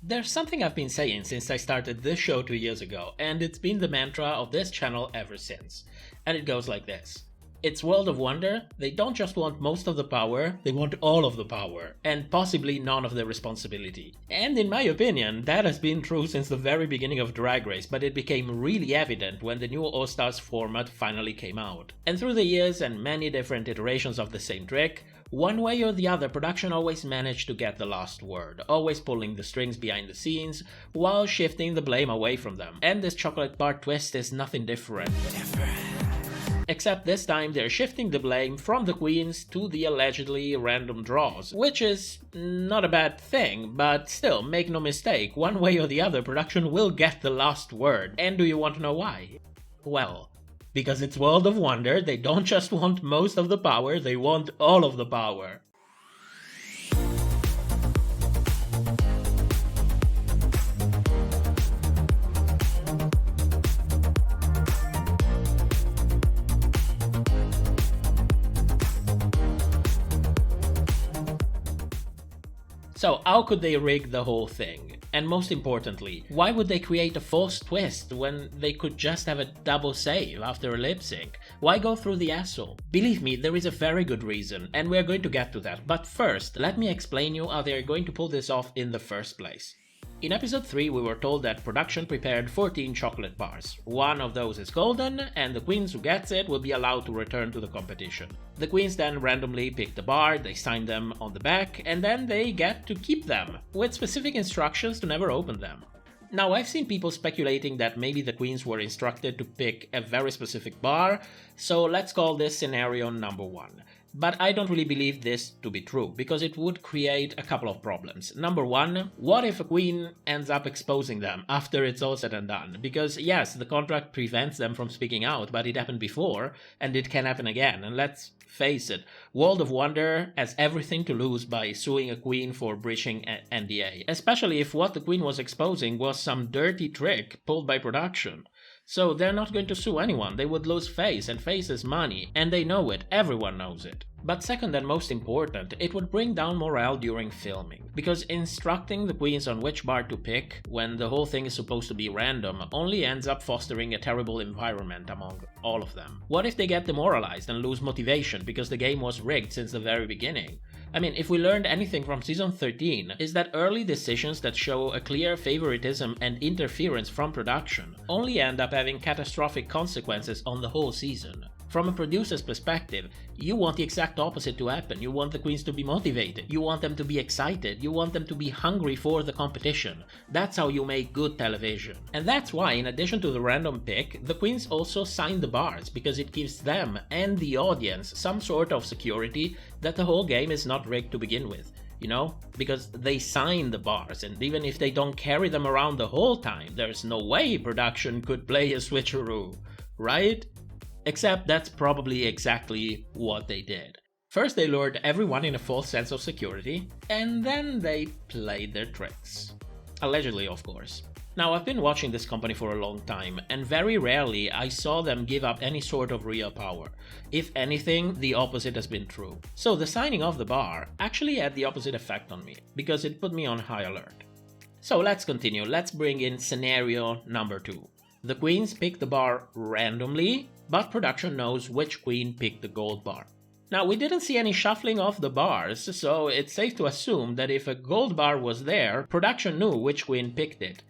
There's something I've been saying since I started this show 2 years ago, and it's been the mantra of this channel ever since. And it goes like this. It's World of Wonder, they don't just want most of the power, they want all of the power, and possibly none of the responsibility. And in my opinion, that has been true since the very beginning of Drag Race, but it became really evident when the new All-Stars format finally came out. And through the years and many different iterations of the same trick, one way or the other, production always managed to get the last word, always pulling the strings behind the scenes, while shifting the blame away from them. And this chocolate bar twist is nothing different. Except this time they're shifting the blame from the queens to the allegedly random draws, which is not a bad thing, but still, make no mistake, one way or the other production will get the last word. And do you want to know why? Well, because it's World of Wonder, they don't just want most of the power, they want all of the power. So how could they rig the whole thing? And most importantly, why would they create a false twist when they could just have a double save after a lip sync? Why go through the hassle? Believe me, there is a very good reason, and we're going to get to that. But first, let me explain you how they're going to pull this off in the first place. In episode 3 we were told that production prepared 14 chocolate bars. One of those is golden, and the queens who gets it will be allowed to return to the competition. The queens then randomly pick the bar, they sign them on the back, and then they get to keep them, with specific instructions to never open them. Now, I've seen people speculating that maybe the queens were instructed to pick a very specific bar, so let's call this scenario number 1. But I don't really believe this to be true, because it would create a couple of problems. Number 1, what if a queen ends up exposing them after it's all said and done? Because yes, the contract prevents them from speaking out, but it happened before, and it can happen again, and let's face it, World of Wonder has everything to lose by suing a queen for breaching an NDA, especially if what the queen was exposing was some dirty trick pulled by production. So they're not going to sue anyone, they would lose face, and face is money, and they know it, everyone knows it. But second and most important, it would bring down morale during filming, because instructing the queens on which bar to pick, when the whole thing is supposed to be random, only ends up fostering a terrible environment among all of them. What if they get demoralized and lose motivation because the game was rigged since the very beginning? I mean, if we learned anything from season 13, is that early decisions that show a clear favoritism and interference from production only end up having catastrophic consequences on the whole season. From a producer's perspective, you want the exact opposite to happen. You want the queens to be motivated, you want them to be excited, you want them to be hungry for the competition. That's how you make good television. And that's why, in addition to the random pick, the queens also sign the bars, because it gives them and the audience some sort of security that the whole game is not rigged to begin with. You know, because they sign the bars, and even if they don't carry them around the whole time, there's no way production could play a switcheroo, right? Except that's probably exactly what they did. First they lured everyone in a false sense of security, and then they played their tricks. Allegedly, of course. Now, I've been watching this company for a long time, and very rarely I saw them give up any sort of real power. If anything, the opposite has been true. So the signing of the bar actually had the opposite effect on me, because it put me on high alert. So let's continue, let's bring in scenario number 2. The queens pick the bar randomly, but production knows which queen picked the gold bar. Now, we didn't see any shuffling of the bars, so it's safe to assume that if a gold bar was there, production knew which queen picked it.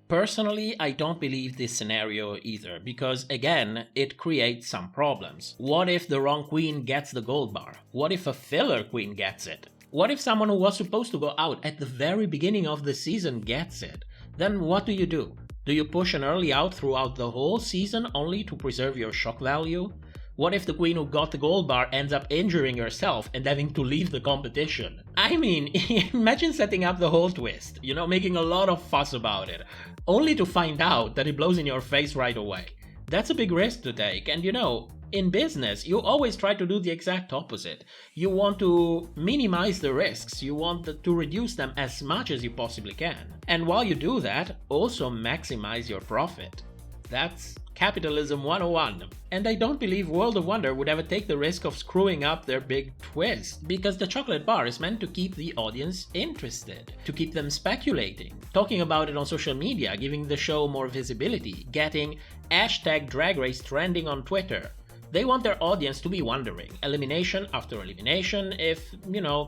Personally, I don't believe this scenario either, because again, it creates some problems. What if the wrong queen gets the gold bar? What if a filler queen gets it? What if someone who was supposed to go out at the very beginning of the season gets it? Then what do? Do you push an early out throughout the whole season only to preserve your shock value? What if the queen who got the gold bar ends up injuring herself and having to leave the competition? I mean, imagine setting up the whole twist, you know, making a lot of fuss about it, only to find out that it blows in your face right away. That's a big risk to take, and you know, in business, you always try to do the exact opposite. You want to minimize the risks, you want to reduce them as much as you possibly can. And while you do that, also maximize your profit. That's Capitalism 101. And I don't believe World of Wonder would ever take the risk of screwing up their big twist, because the chocolate bar is meant to keep the audience interested, to keep them speculating, talking about it on social media, giving the show more visibility, getting hashtag Drag Race trending on Twitter. They want their audience to be wondering, elimination after elimination, if,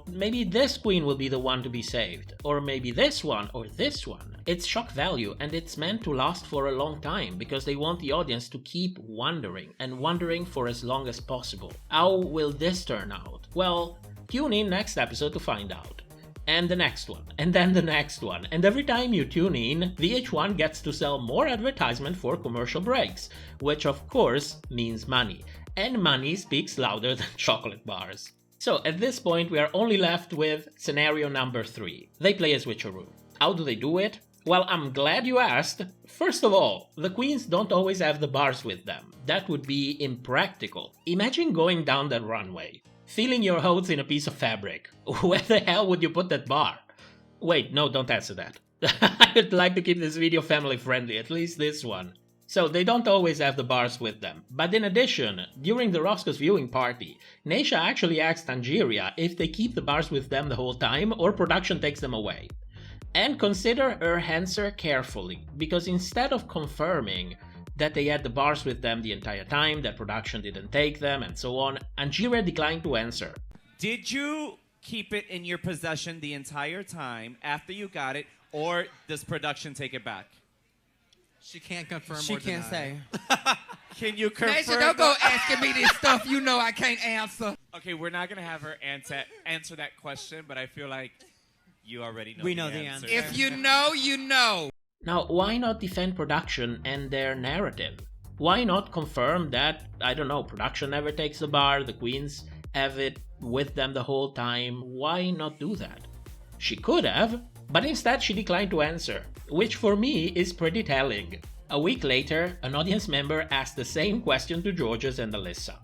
maybe this queen will be the one to be saved, or maybe this one, or this one. It's shock value, and it's meant to last for a long time, because they want the audience to keep wondering, and wondering for as long as possible. How will this turn out? Well, tune in next episode to find out. And the next one, and then the next one, and every time you tune in, VH1 gets to sell more advertisement for commercial breaks, which of course means money, and money speaks louder than chocolate bars. So at this point we are only left with scenario number 3. They play a switcheroo. How do they do it? Well, I'm glad you asked. First of all, the queens don't always have the bars with them. That would be impractical. Imagine going down that runway, feeling your hose in a piece of fabric. Where the hell would you put that bar? Wait, no, don't answer that. I'd like to keep this video family friendly, at least this one. So they don't always have the bars with them. But in addition, during the Roscoe's viewing party, Neisha actually asked Angeria if they keep the bars with them the whole time or production takes them away. And consider her answer carefully, because instead of confirming that they had the bars with them the entire time, that production didn't take them, and so on, Angeria declined to answer. Did you keep it in your possession the entire time after you got it, or does production take it back? She can't confirm She or can't deny. say. Can you confirm? Naisha, don't go asking me this stuff you know I can't answer. Okay, we're not going to have her answer that question, but I feel like you already know We know the answer. If you know, you know. Now, why not defend production and their narrative? Why not confirm that, I don't know, production never takes the bar, the queens have it with them the whole time? Why not do that? She could have, but instead she declined to answer, which for me is pretty telling. A week later, an audience member asked the same question to Georges and Alyssa.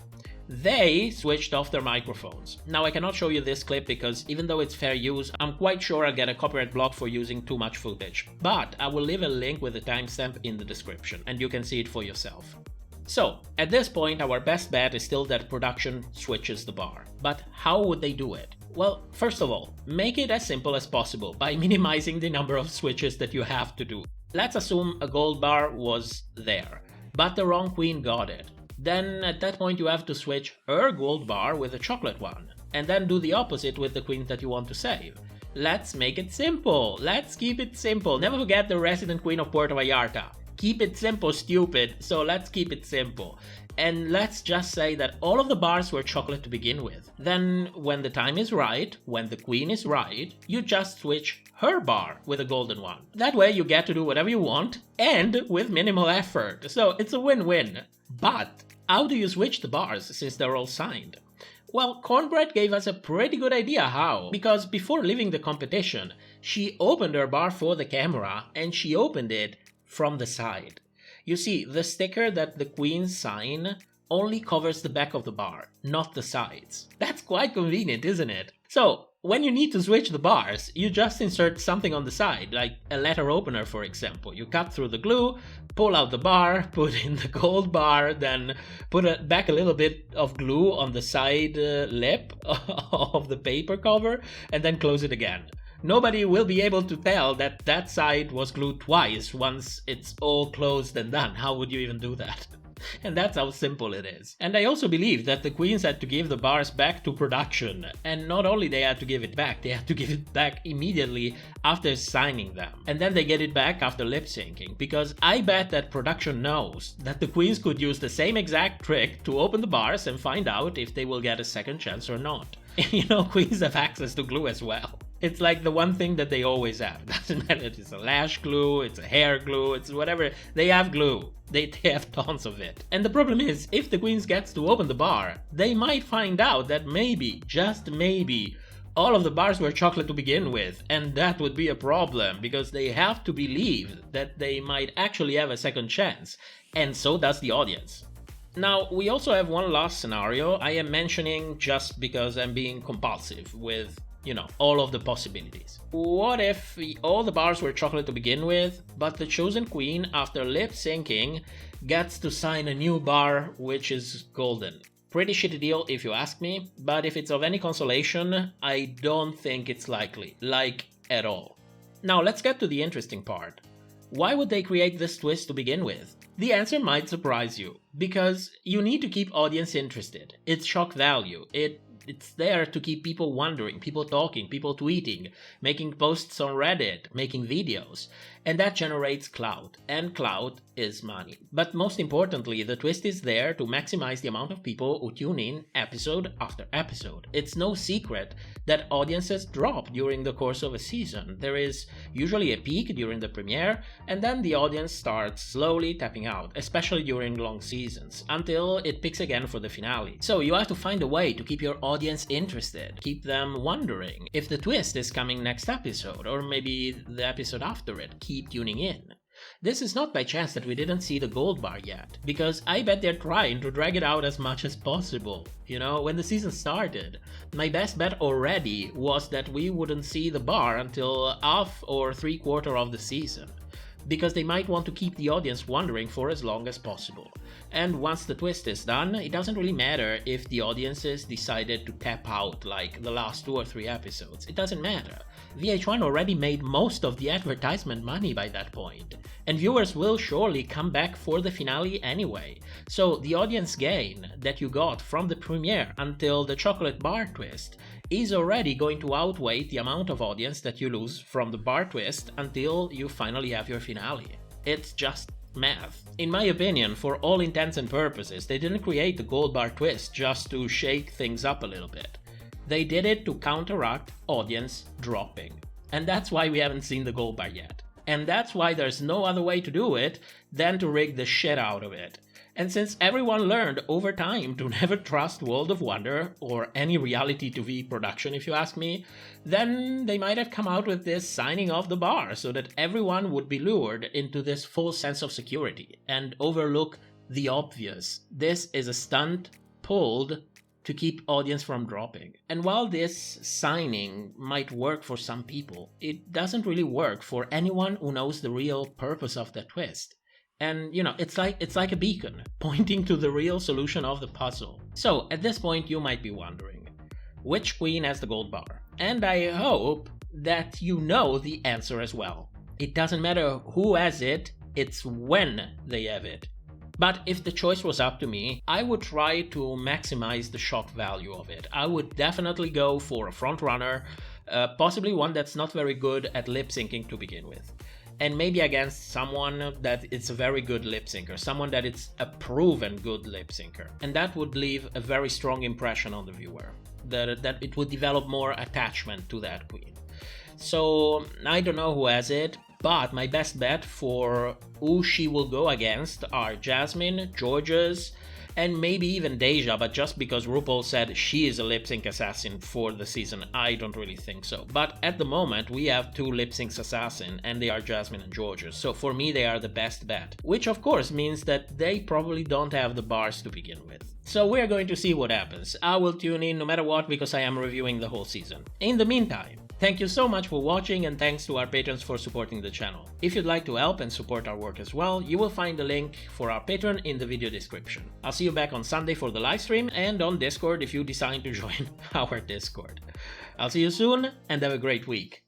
They switched off their microphones. Now I cannot show you this clip because even though it's fair use, I'm quite sure I'll get a copyright block for using too much footage. But I will leave a link with a timestamp in the description and you can see it for yourself. So, at this point our best bet is still that production switches the bar. But how would they do it? Well, first of all, make it as simple as possible by minimizing the number of switches that you have to do. Let's assume a gold bar was there, but the wrong queen got it. Then at that point you have to switch her gold bar with a chocolate one, and then do the opposite with the queens that you want to save. Let's make it simple. Let's keep it simple. Never forget the resident queen of Puerto Vallarta. Keep it simple, stupid, so let's keep it simple. And let's just say that all of the bars were chocolate to begin with. Then when the time is right, when the queen is right, you just switch her bar with a golden one. That way you get to do whatever you want and with minimal effort. So it's a win-win. But how do you switch the bars since they're all signed? Well, Cornbread gave us a pretty good idea how, because before leaving the competition, she opened her bar for the camera and she opened it from the side. You see, the sticker that the queens sign only covers the back of the bar, not the sides. That's quite convenient, isn't it? So, when you need to switch the bars, you just insert something on the side, like a letter opener for example. You cut through the glue, pull out the bar, put in the gold bar, then put back a little bit of glue on the side lip of the paper cover, and then close it again. Nobody will be able to tell that that side was glued twice once it's all closed and done. How would you even do that? And that's how simple it is. And I also believe that the queens had to give the bars back to production. And not only they had to give it back, they had to give it back immediately after signing them. And then they get it back after lip syncing. Because I bet that production knows that the queens could use the same exact trick to open the bars and find out if they will get a second chance or not. You know, queens have access to glue as well. It's like the one thing that they always have. Doesn't matter if it's a lash glue, it's a hair glue, it's whatever. They have glue. They have tons of it. And the problem is, if the queens gets to open the bar, they might find out that maybe, just maybe, all of the bars were chocolate to begin with. And that would be a problem, because they have to believe that they might actually have a second chance. And so does the audience. Now, we also have one last scenario I am mentioning just because I'm being compulsive with you know, all of the possibilities. What if all the bars were chocolate to begin with, but the chosen queen, after lip syncing, gets to sign a new bar which is golden? Pretty shitty deal if you ask me, but if it's of any consolation, I don't think it's likely, like at all. Now let's get to the interesting part. Why would they create this twist to begin with? The answer might surprise you, because you need to keep audience interested. It's shock value. It's there to keep people wondering, people talking, people tweeting, making posts on Reddit, making videos, and that generates clout, and clout is money. But most importantly, the twist is there to maximize the amount of people who tune in episode after episode. It's no secret that audiences drop during the course of a season. There is usually a peak during the premiere, and then the audience starts slowly tapping out, especially during long seasons, until it picks again for the finale. So you have to find a way to keep your audience interested, keep them wondering if the twist is coming next episode, or maybe the episode after it. Keep tuning in. This is not by chance that we didn't see the gold bar yet, because I bet they're trying to drag it out as much as possible. You know, when the season started, my best bet already was that we wouldn't see the bar until half or 3/4 of the season, because they might want to keep the audience wondering for as long as possible. And once the twist is done, it doesn't really matter if the audiences decided to tap out like the last 2 or 3 episodes. It doesn't matter. VH1 already made most of the advertisement money by that point, and viewers will surely come back for the finale anyway. So the audience gain that you got from the premiere until the chocolate bar twist is already going to outweigh the amount of audience that you lose from the bar twist until you finally have your finale. It's just math. In my opinion, for all intents and purposes, they didn't create the gold bar twist just to shake things up a little bit. They did it to counteract audience dropping. And that's why we haven't seen the gold bar yet. And that's why there's no other way to do it than to rig the shit out of it. And since everyone learned over time to never trust World of Wonder, or any reality TV production if you ask me, then they might have come out with this signing off the bar so that everyone would be lured into this false sense of security and overlook the obvious. This is a stunt pulled to keep audience from dropping. And while this signing might work for some people, it doesn't really work for anyone who knows the real purpose of the twist. And, you know, it's like a beacon, pointing to the real solution of the puzzle. So, at this point you might be wondering, which queen has the gold bar? And I hope that you know the answer as well. It doesn't matter who has it, it's when they have it. But if the choice was up to me, I would try to maximize the shock value of it. I would definitely go for a front runner, possibly one that's not very good at lip syncing to begin with. And maybe against someone that is a very good lip syncer, someone that is a proven good lip syncer. And that would leave a very strong impression on the viewer, that it would develop more attachment to that queen. So I don't know who has it, but my best bet for who she will go against are Jasmine, Georges, and maybe even Deja, but just because RuPaul said she is a lip sync assassin for the season, I don't really think so. But at the moment, we have 2 lip sync assassins, and they are Jasmine and Georges, so for me they are the best bet. Which of course means that they probably don't have the bars to begin with. So we're going to see what happens. I will tune in no matter what, because I am reviewing the whole season. In the meantime, thank you so much for watching, and thanks to our patrons for supporting the channel. If you'd like to help and support our work as well, you will find the link for our Patreon in the video description. I'll see you back on Sunday for the livestream, and on Discord if you decide to join our Discord. I'll see you soon, and have a great week.